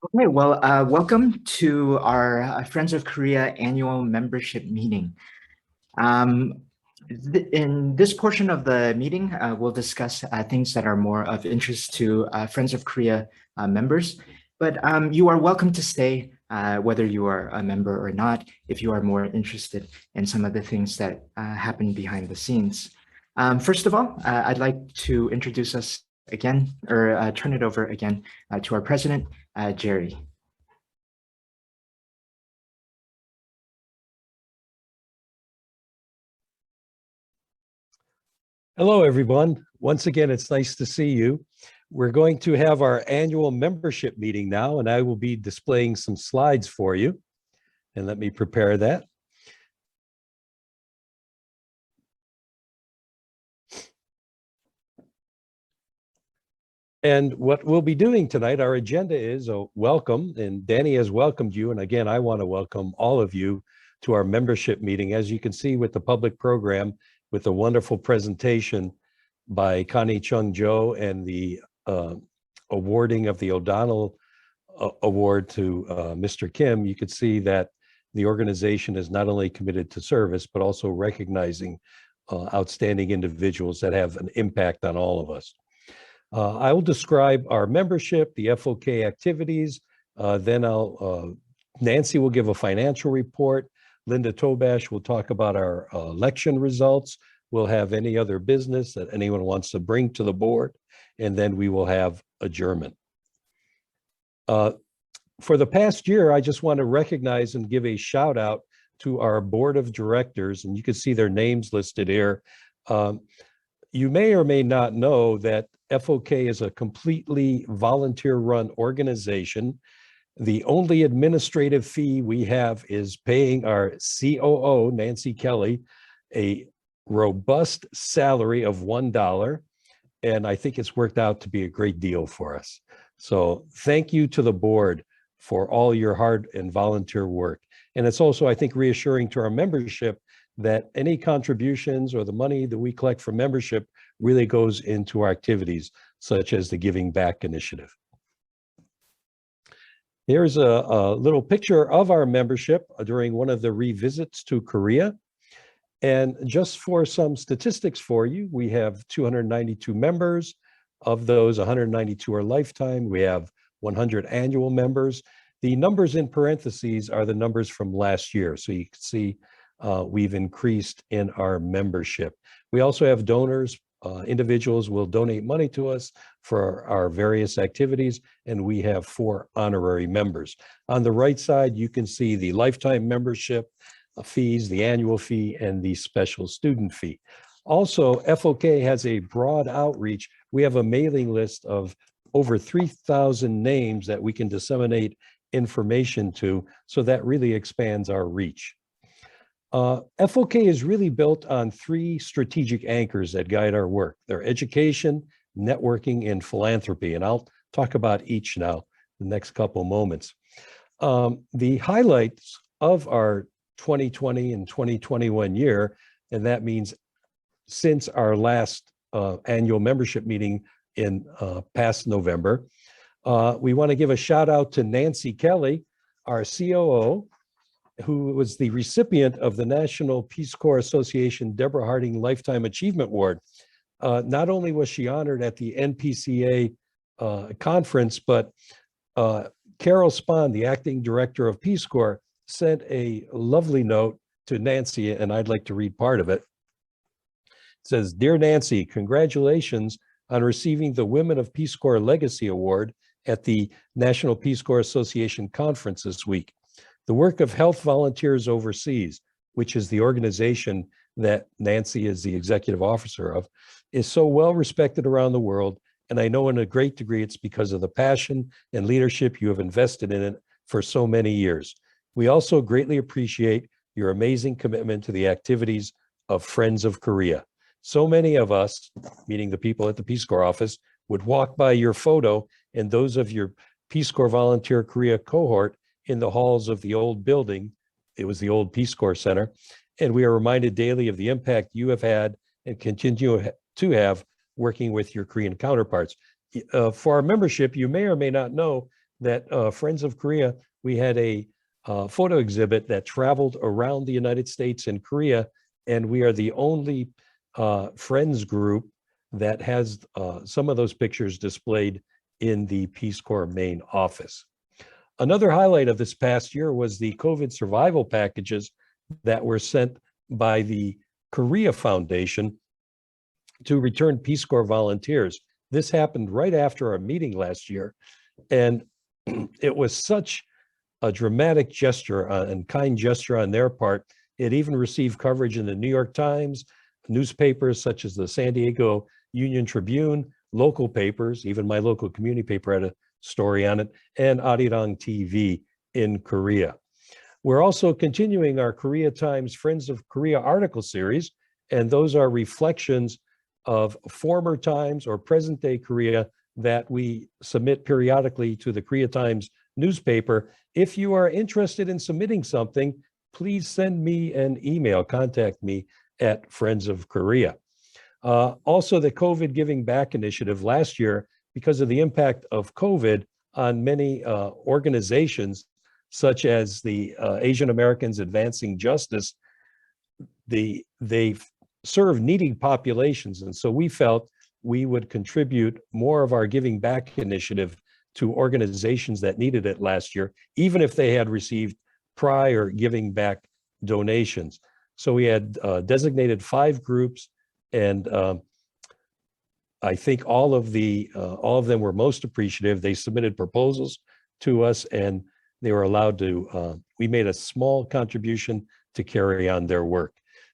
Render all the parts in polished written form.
Okay, well, welcome to our Friends of Korea annual membership meeting. Um, in this portion of the meeting, we'll discuss things that are more of interest to Friends of Korea members, but you are welcome to stay whether you are a member or not, if you are more interested in some of the things that happen behind the scenes. First of all, I'd like to introduce us again, or turn it over again to our president, Jerry. Hello, everyone. Once again, it's nice to see you. We're going to have our annual membership meeting now, and I will be displaying some slides for you. And let me prepare that. And what we'll be doing tonight, our agenda is a welcome, and Danny has welcomed you. And again, I want to welcome all of you to our membership meeting. As you can see with the public program, with a wonderful presentation by Connie Chung Jo and the awarding of the O'Donnell Award to Mr. Kim, you could see that the organization is not only committed to service, but also recognizing outstanding individuals that have an impact on all of us. I will describe our membership, the FOK activities, then Nancy will give a financial report. Linda Tobash will talk about our election results. We'll have any other business that anyone wants to bring to the board, and then we will have adjournment. For the past year, I just want to recognize and give a shout out to our board of directors, and you can see their names listed here. You may or may not know that FOK is a completely volunteer-run organization. The only administrative fee we have is paying our COO, Nancy Kelly, a robust salary of $1. And I think it's worked out to be a great deal for us. So thank you to the board for all your hard and volunteer work. And it's also, I think, reassuring to our membership that any contributions or the money that we collect from membership really goes into our activities, such as the Giving Back Initiative. Here's a little picture of our membership during one of the revisits to Korea. And just for some statistics for you, we have 292 members. Of those, 192 are lifetime. We have 100 annual members. The numbers in parentheses are the numbers from last year. So you can see we've increased in our membership. We also have donors. Individuals will donate money to us for our various activities, and we have 4 honorary members. On the right side, you can see the lifetime membership fees, the annual fee, and the special student fee. Also, FOK has a broad outreach. We have a mailing list of over 3,000 names that we can disseminate information to, so that really expands our reach. FOK is really built on 3 strategic anchors that guide our work. They're education, networking, and philanthropy. And I'll talk about each now the next couple moments. The highlights of our 2020 and 2021 year, and that means since our last annual membership meeting in past November, we want to give a shout out to Nancy Kelly, our COO, who was the recipient of the National Peace Corps Association Deborah Harding Lifetime Achievement Award. Not only was she honored at the NPCA conference, but Carol Spahn, the acting director of Peace Corps, sent a lovely note to Nancy, and I'd like to read part of it. It says, "Dear Nancy, congratulations on receiving the Women of Peace Corps Legacy Award at the National Peace Corps Association conference this week. The work of health volunteers overseas, which is the organization that Nancy is the executive officer of, is so well respected around the world. And I know in a great degree it's because of the passion and leadership you have invested in it for so many years. We also greatly appreciate your amazing commitment to the activities of Friends of Korea. So many of us, meaning the people at the Peace Corps office, would walk by your photo and those of your Peace Corps Volunteer Korea cohort in the halls of the old building. It was the old Peace Corps Center. And we are reminded daily of the impact you have had and continue to have working with your Korean counterparts. For our membership, you may or may not know that Friends of Korea, we had a photo exhibit that traveled around the United States and Korea, and we are the only Friends group that has some of those pictures displayed in the Peace Corps main office. Another highlight of this past year was the COVID survival packages that were sent by the Korea Foundation to return Peace Corps volunteers. This happened right after our meeting last year, and it was such a dramatic gesture and kind gesture on their part. It even received coverage in the New York Times, newspapers such as the San Diego Union Tribune, local papers, even my local community paper had a story on it, and Arirang TV in Korea. We're also continuing our Korea Times Friends of Korea article series, and those are reflections of former times or present day Korea that we submit periodically to the Korea Times newspaper. If you are interested in submitting something, please send me an email, contact me at Friends of Korea. Also, the COVID Giving Back initiative last year, because of the impact of COVID on many organizations, such as the Asian Americans Advancing Justice, they serve needy populations. And so we felt we would contribute more of our Giving Back initiative to organizations that needed it last year, even if they had received prior Giving Back donations. So we had designated 5 groups, and I think all of them were most appreciative. They submitted proposals to us, and they were allowed to, we made a small contribution to carry on their work.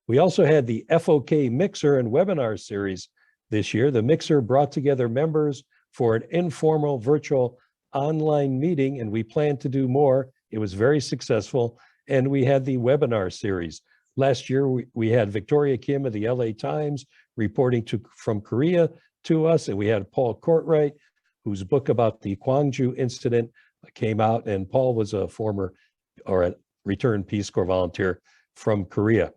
We also had the FOK Mixer and webinar series this year. The Mixer brought together members for an informal virtual online meeting, and we plan to do more. It was very successful, and we had the webinar series. Last year, we had Victoria Kim of the LA Times reporting from Korea to us, and we had Paul Cartwright, whose book about the Gwangju incident came out, and Paul was a former or a returned Peace Corps volunteer from Korea.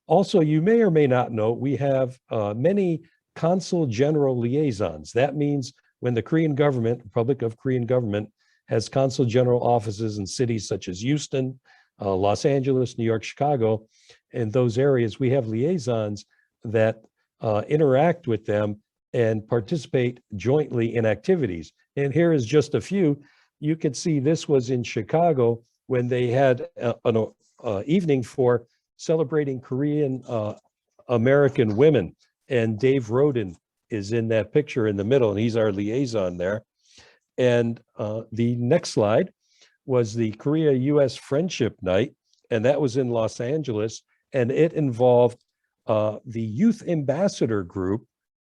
Also, you may or may not know, we have many Consul General liaisons. That means when the Korean government, Republic of Korean government, has Consul General offices in cities such as Houston, Los Angeles, New York, Chicago, in those areas, we have liaisons that interact with them and participate jointly in activities. And here is just a few. You can see this was in Chicago when they had an evening for celebrating Korean American women. And Dave Roden is in that picture in the middle, and he's our liaison there. And the next slide was the Korea-US Friendship Night, and that was in Los Angeles, and it involved the Youth Ambassador Group,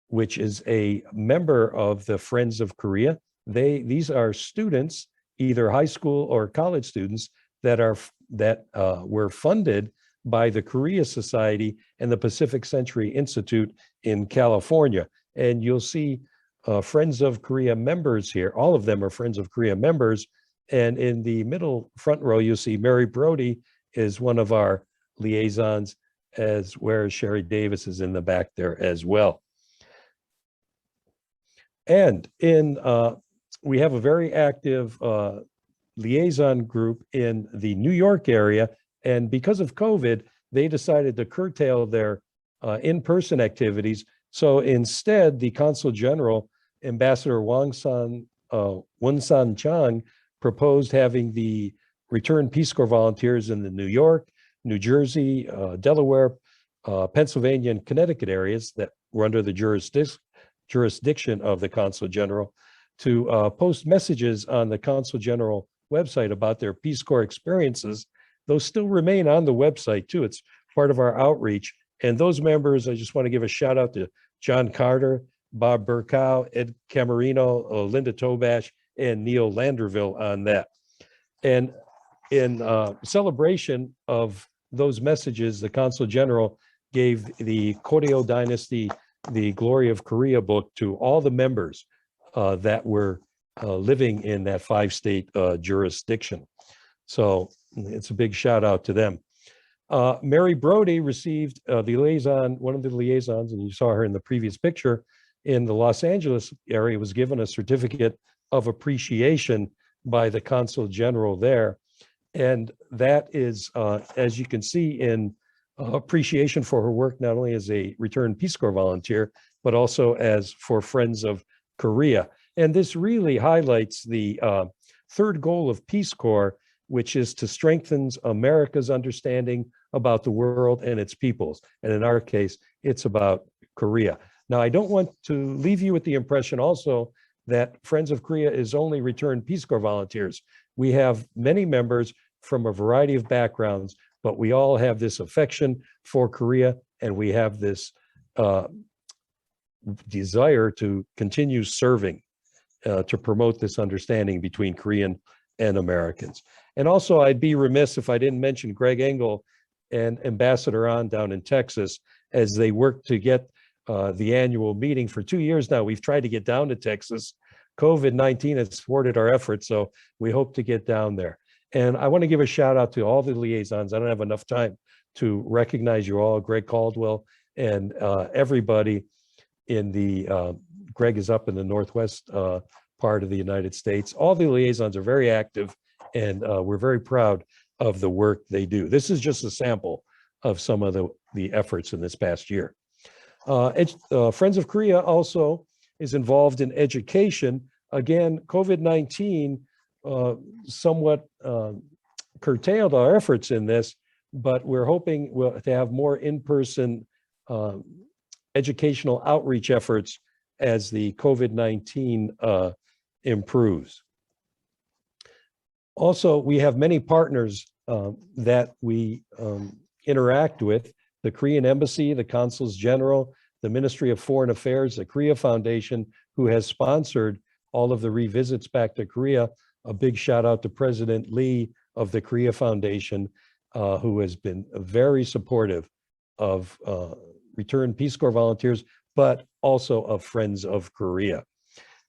which is a member of the Friends of Korea. These are students, either high school or college students, that were funded by the Korea Society and the Pacific Century Institute in California. And you'll see Friends of Korea members here. All of them are Friends of Korea members. And in the middle front row, you'll see Mary Brody is one of our liaisons, whereas Sherry Davis is in the back there as well. And we have a very active liaison group in the New York area. And because of COVID, they decided to curtail their in-person activities. So instead, the Consul General, Ambassador Wonsan Chang, proposed having the returned Peace Corps volunteers in the New York, New Jersey, Delaware, Pennsylvania, and Connecticut areas that were under the jurisdiction of the Consul General to post messages on the Consul General website about their Peace Corps experiences. Those still remain on the website too. It's part of our outreach. And those members, I just want to give a shout out to John Carter, Bob Burkow, Ed Camarino, Linda Tobash, and Neil Landerville on that. And in celebration of those messages, the Consul General gave the Koryo Dynasty, the Glory of Korea book to all the members that were living in that 5-state jurisdiction. So it's a big shout out to them. Mary Brody received one of the liaisons, and you saw her in the previous picture, in the Los Angeles area, was given a certificate of appreciation by the Consul General there. And that is, as you can see, in appreciation for her work, not only as a returned Peace Corps volunteer, but also as for Friends of Korea. And this really highlights the third goal of Peace Corps, which is to strengthen America's understanding about the world and its peoples. And in our case, it's about Korea. Now, I don't want to leave you with the impression also that Friends of Korea is only returned Peace Corps volunteers. We have many members from a variety of backgrounds, but we all have this affection for Korea, and we have this desire to continue serving to promote this understanding between Korean and Americans. And also, I'd be remiss if I didn't mention Greg Engel and Ambassador On down in Texas as they work to get the annual meeting. For 2 years now, we've tried to get down to Texas. COVID-19 has thwarted our efforts, so we hope to get down there. And I want to give a shout out to all the liaisons. I don't have enough time to recognize you all, Greg Caldwell and everybody in the, Greg is up in the Northwest part of the United States. All the liaisons are very active, and we're very proud of the work they do. This is just a sample of some of the efforts in this past year. Friends of Korea also is involved in education. Again, COVID-19 somewhat curtailed our efforts in this, but we're hoping to have more in-person educational outreach efforts as the COVID-19 improves. Also, we have many partners that we interact with: the Korean Embassy, the Consuls General, the Ministry of Foreign Affairs, the Korea Foundation, who has sponsored all of the revisits back to Korea. A big shout out to President Lee of the Korea Foundation, who has been very supportive of returned Peace Corps volunteers, but also of Friends of Korea.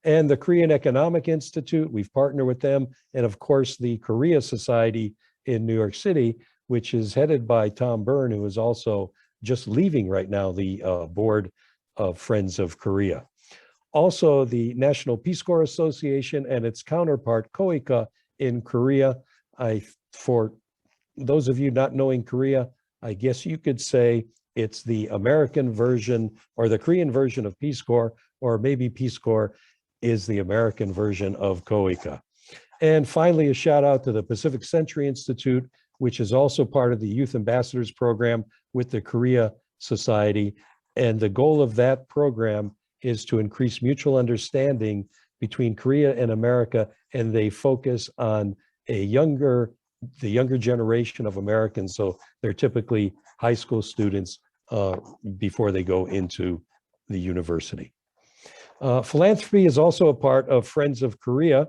And the Korean Economic Institute, we've partnered with them. And of course, the Korea Society in New York City, which is headed by Tom Byrne, who is also just leaving right now the board of Friends of Korea. Also, the National Peace Corps Association and its counterpart, KOICA, in Korea. For those of you not knowing Korea, I guess you could say it's the American version or the Korean version of Peace Corps, or maybe Peace Corps is the American version of KOICA. And finally, a shout out to the Pacific Century Institute, which is also part of the Youth Ambassadors Program with the Korea Society. And the goal of that program is to increase mutual understanding between Korea and America, and they focus on the younger generation of Americans. So they're typically high school students before they go into the university. Philanthropy is also a part of Friends of Korea.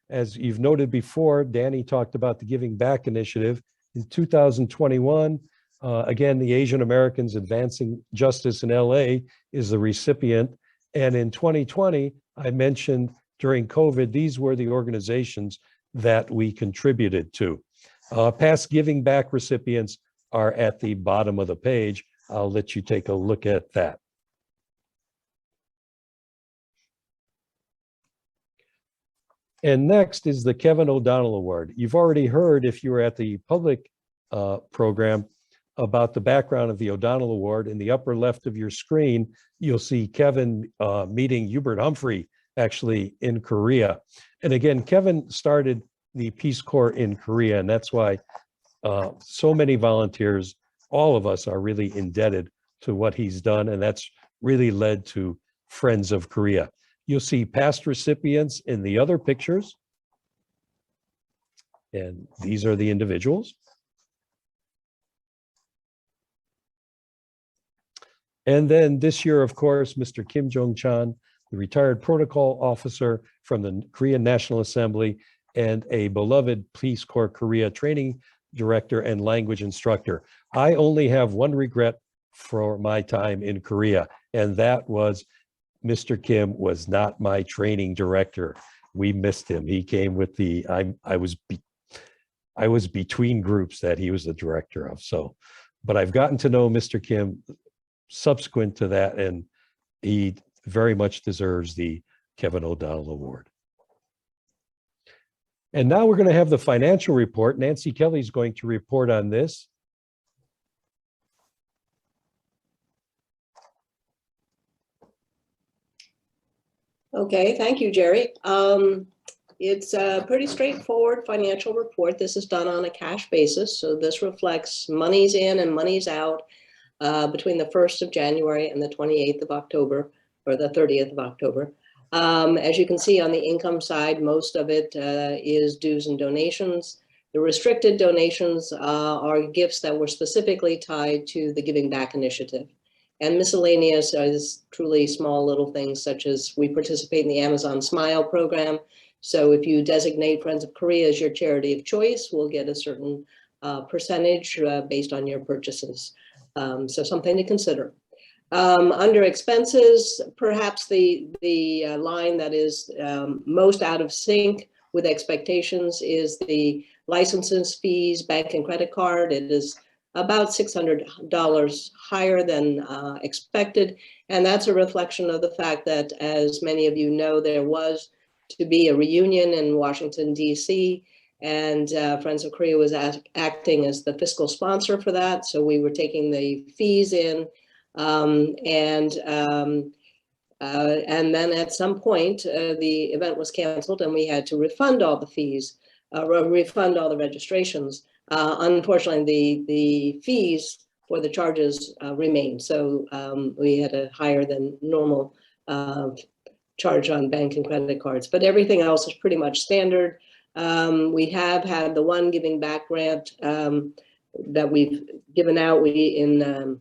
As you've noted before, Danny talked about the Giving Back initiative. In 2021, again, the Asian Americans Advancing Justice in LA is the recipient. And in 2020, I mentioned during COVID, these were the organizations that we contributed to. Past Giving Back recipients are at the bottom of the page. I'll let you take a look at that. And next is the Kevin O'Donnell Award. You've already heard, if you were at the public program, about the background of the O'Donnell Award. In the upper left of your screen, you'll see Kevin meeting Hubert Humphrey, actually in Korea. And again, Kevin started the Peace Corps in Korea, and that's why so many volunteers, all of us, are really indebted to what he's done, and that's really led to Friends of Korea. You'll see past recipients in the other pictures, and these are the individuals. And then this year, of course, Mr. Kim Jong-chan, the retired protocol officer from the Korean National Assembly and a beloved Peace Corps Korea training director and language instructor. I only have one regret for my time in Korea, and that was Mr. Kim was not my training director. We missed him. He came with the, I was between groups that he was the director of. So, but I've gotten to know Mr. Kim subsequent to that, and he very much deserves the Kevin O'Donnell Award. And now we're going to have the financial report. Nancy Kelly is going to report on this. Okay, thank you, Jerry. It's a pretty straightforward financial report. This is done on a cash basis. So this reflects monies in and monies out between the 1st of January and the 28th of October, or the 30th of October. As you can see on the income side, most of it is dues and donations. The restricted donations are gifts that were specifically tied to the Giving Back initiative. And miscellaneous is truly small little things, such as we participate in the Amazon Smile program. So if you designate Friends of Korea as your charity of choice, we'll get a certain percentage based on your purchases. So something to consider. Under expenses, perhaps the line that is most out of sync with expectations is the licenses, fees, bank and credit card. It is about $600 higher than expected. And that's a reflection of the fact that, as many of you know, there was to be a reunion in Washington, D.C., and Friends of Korea was acting as the fiscal sponsor for that. So we were taking the fees in, and then at some point, the event was canceled and we had to refund all the fees, refund all the registrations. Unfortunately, the fees for the charges remained. So we had a higher than normal charge on bank and credit cards, but everything else is pretty much standard. We have had the one Giving Back grant that we've given out in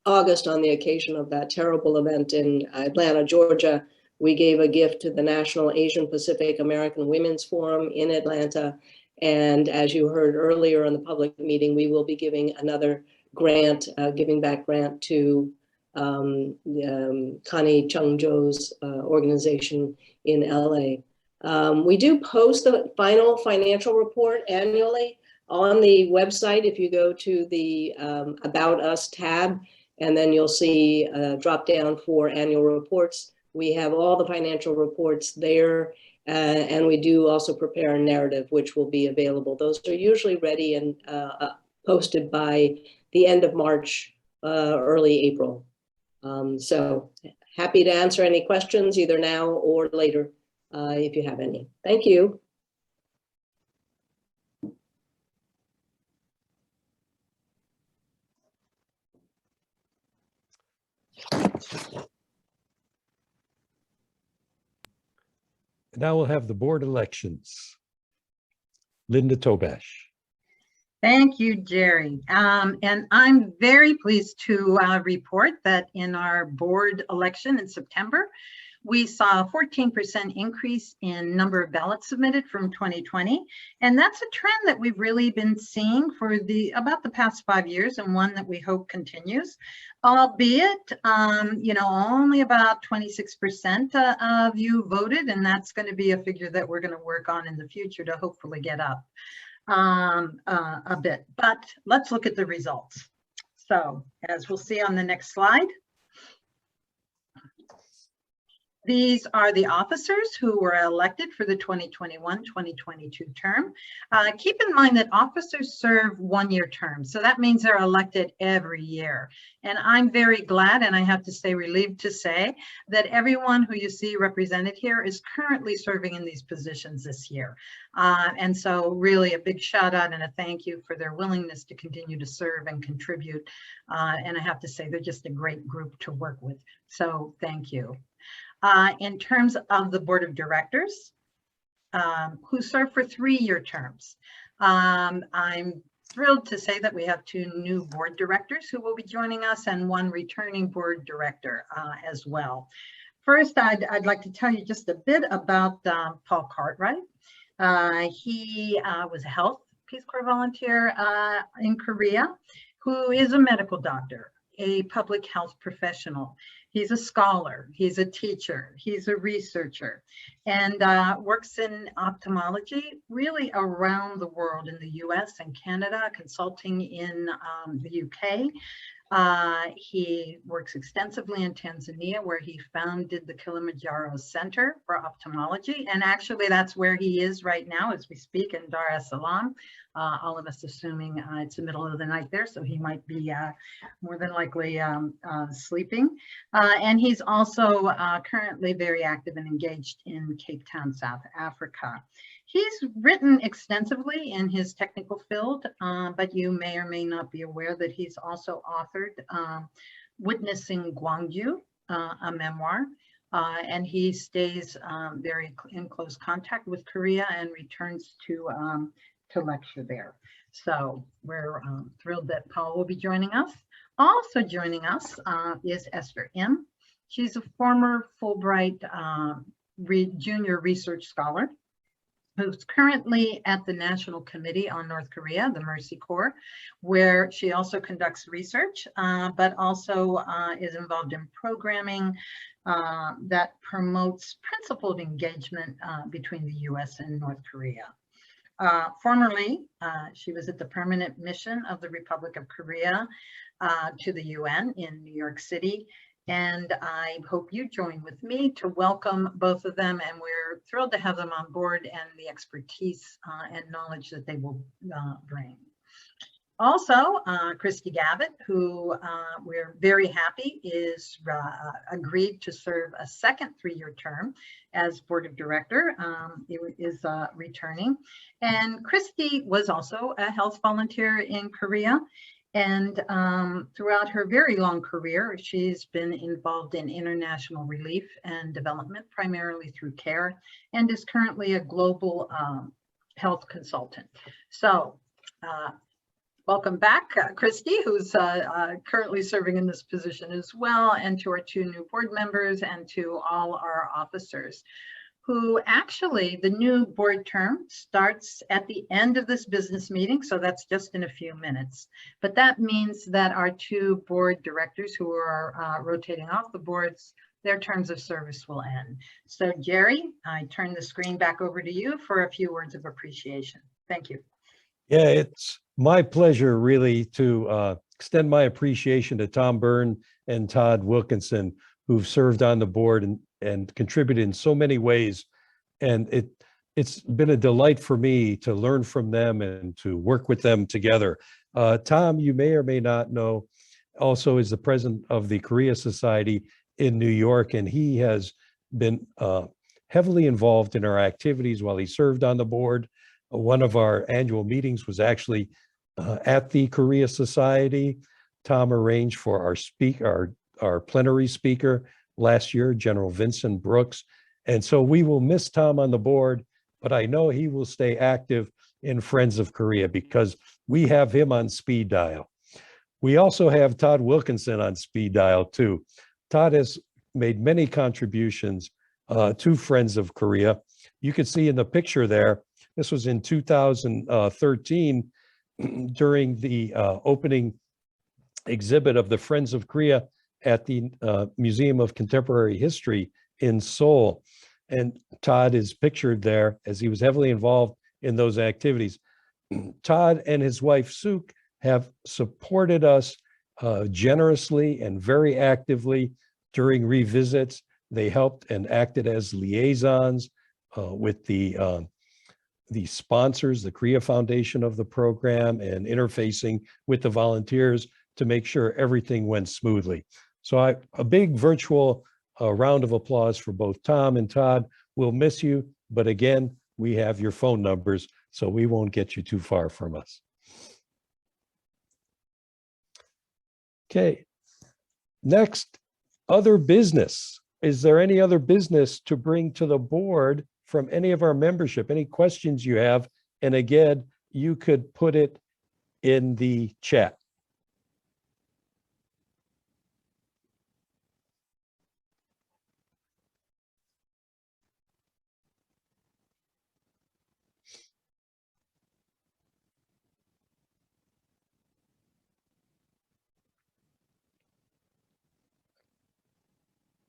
August on the occasion of that terrible event in Atlanta, Georgia. We gave a gift to the National Asian Pacific American Women's Forum in Atlanta. And as you heard earlier in the public meeting, we will be giving another grant, Giving Back grant to Connie Chung-jo's organization in LA. We do post the final financial report annually on the website. If you go to the About Us tab, and then you'll see a drop down for annual reports. We have all the financial reports there, and we do also prepare a narrative, which will be available. Those are usually ready and posted by the end of March, early April. So happy to answer any questions either now or later if you have any. Thank you. Now we'll have the board elections. Linda Tobash. Thank you, Jerry. And I'm very pleased to report that in our board election in September, we saw a 14% increase in number of ballots submitted from 2020. And that's a trend that we've really been seeing for about the past 5 years, and one that we hope continues, albeit, only about 26% of you voted, and that's going to be a figure that we're going to work on in the future to hopefully get up a bit. But let's look at the results. So as we'll see on the next slide, these are the officers who were elected for the 2021-2022 term. Keep in mind that officers serve one-year terms, so that means they're elected every year. And I'm very glad, and I have to say relieved to say, that everyone who you see represented here is currently serving in these positions this year. And so really a big shout out and a thank you for their willingness to continue to serve and contribute. And I have to say they're just a great group to work with. So thank you. In terms of the board of directors, who serve for 3-year terms, I'm thrilled to say that we have 2 new board directors who will be joining us and 1 returning board director as well. First, I'd like to tell you just a bit about Paul Cartwright. He was a health Peace Corps volunteer in Korea, who is a medical doctor, a public health professional. He's a scholar, he's a teacher, he's a researcher, and works in ophthalmology really around the world, in the US and Canada, consulting in the UK. He works extensively in Tanzania, where he founded the Kilimanjaro Center for Ophthalmology. And actually, that's where he is right now as we speak in Dar es Salaam. All of us assuming it's the middle of the night there, so he might be more than likely sleeping. And he's also currently very active and engaged in Cape Town, South Africa. He's written extensively in his technical field, but you may or may not be aware that he's also authored Witnessing Gwangju, a memoir, and he stays very in close contact with Korea and returns to lecture there. So we're thrilled that Paul will be joining us. Also joining us is Esther M. She's a former Fulbright junior research scholar who's currently at the National Committee on North Korea, the Mercy Corps, where she also conducts research, but also is involved in programming that promotes principled engagement between the US and North Korea. Formerly, she was at the permanent mission of the Republic of Korea to the UN in New York City. And I hope you join with me to welcome both of them. And we're thrilled to have them on board and the expertise and knowledge that they will bring. Also, Christy Gavitt, who we're very happy is agreed to serve a second 3-year term as board of director, is returning. And Christy was also a health volunteer in Korea. And throughout her very long career, she's been involved in international relief and development, primarily through CARE, and is currently a global health consultant. So welcome back, Christy, who's currently serving in this position as well, and to our 2 new board members and to all our officers, who actually, the new board term starts at the end of this business meeting, so that's just in a few minutes. But that means that our 2 board directors who are rotating off the boards, their terms of service will end. So Jerry, I turn the screen back over to you for a few words of appreciation. Thank you. Yeah, it's my pleasure really to extend my appreciation to Tom Byrne and Todd Wilkinson, who've served on the board and contributed in so many ways. And it's been a delight for me to learn from them and to work with them together. Tom, you may or may not know, also is the president of the Korea Society in New York, and he has been heavily involved in our activities while he served on the board. One of our annual meetings was actually at the Korea Society. Tom arranged for our plenary speaker last year, General Vincent Brooks. And so we will miss Tom on the board, but I know he will stay active in Friends of Korea because we have him on speed dial. We also have Todd Wilkinson on speed dial too. Todd has made many contributions to Friends of Korea. You can see in the picture there, this was in 2013 during the opening exhibit of the Friends of Korea at the Museum of Contemporary History in Seoul. And Todd is pictured there as he was heavily involved in those activities. Todd and his wife, Suk, have supported us generously and very actively during revisits. They helped and acted as liaisons with the sponsors, the Korea Foundation of the program, and interfacing with the volunteers to make sure everything went smoothly. So a big virtual round of applause for both Tom and Todd. We'll miss you, but again, we have your phone numbers, so we won't get you too far from us. Okay, next, other business. Is there any other business to bring to the board from any of our membership? Any questions you have? And again, you could put it in the chat.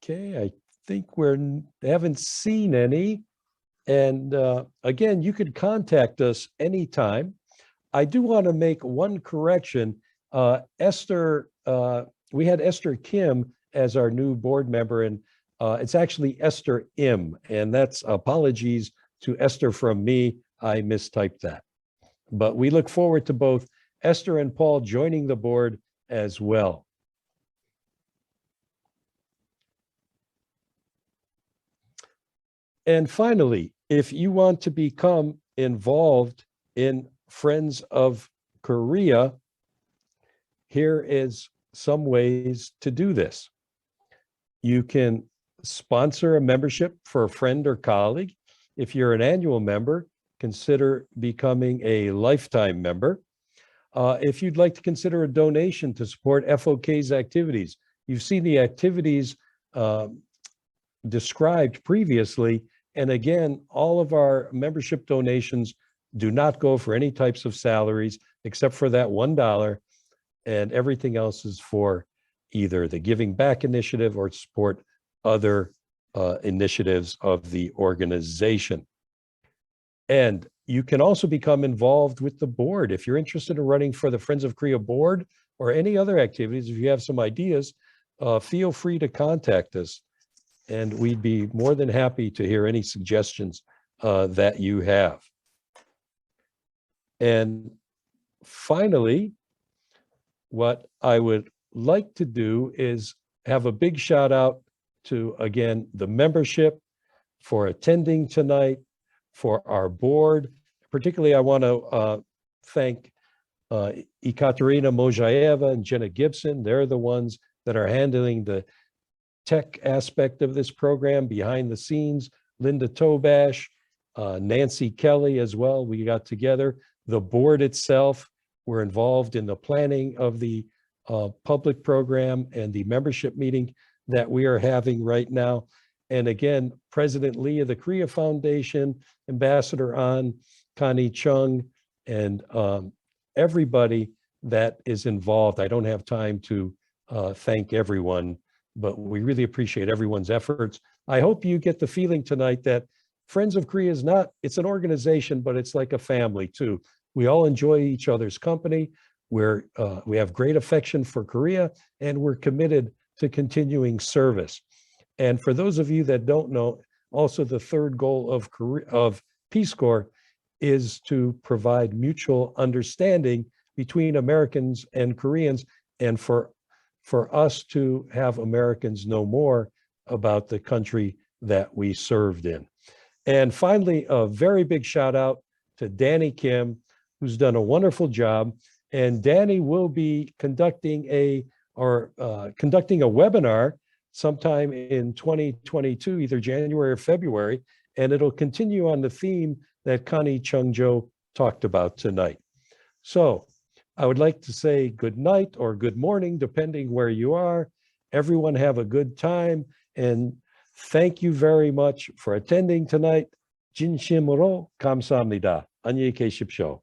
Okay, I think we haven't seen any. And again, you could contact us anytime. I do want to make one correction. Esther we had Esther Kim as our new board member, and it's actually Esther Im, and that's apologies to Esther from me. I mistyped that. But we look forward to both Esther and Paul joining the board as well. And finally, if you want to become involved in Friends of Korea, here is some ways to do this. You can sponsor a membership for a friend or colleague. If you're an annual member, consider becoming a lifetime member. If you'd like to consider a donation to support FOK's activities, you've seen the activities described previously. And again, all of our membership donations do not go for any types of salaries except for that $1, and everything else is for either the Giving Back initiative or support other initiatives of the organization. And you can also become involved with the board. If you're interested in running for the Friends of Korea board or any other activities, if you have some ideas, feel free to contact us. And we'd be more than happy to hear any suggestions that you have. And finally, what I would like to do is have a big shout out to, again, the membership for attending tonight, for our board. Particularly, I want to thank Ekaterina Mojaeva and Jenna Gibson. They're the ones that are handling the tech aspect of this program behind the scenes. Linda Tobash, Nancy Kelly as well. We got together. The board itself, we're involved in the planning of the public program and the membership meeting that we are having right now. And again, President Lee of the Korea Foundation, Ambassador An, Connie Chung, and everybody that is involved. I don't have time to thank everyone, but we really appreciate everyone's efforts. I hope you get the feeling tonight that Friends of Korea is not, it's an organization, but it's like a family too. We all enjoy each other's company. We have great affection for Korea, and we're committed to continuing service. And for those of you that don't know, also the third goal of Peace Corps is to provide mutual understanding between Americans and Koreans, and for us to have Americans know more about the country that we served in. And finally, a very big shout out to Danny Kim, who's done a wonderful job. And Danny will be conducting a webinar sometime in 2022, either January or February, and it'll continue on the theme that Connie Chung-jo talked about tonight. So I would like to say good night or good morning, depending where you are. Everyone have a good time, and thank you very much for attending tonight. 진심으로 감사합니다. 안녕히 계십시오.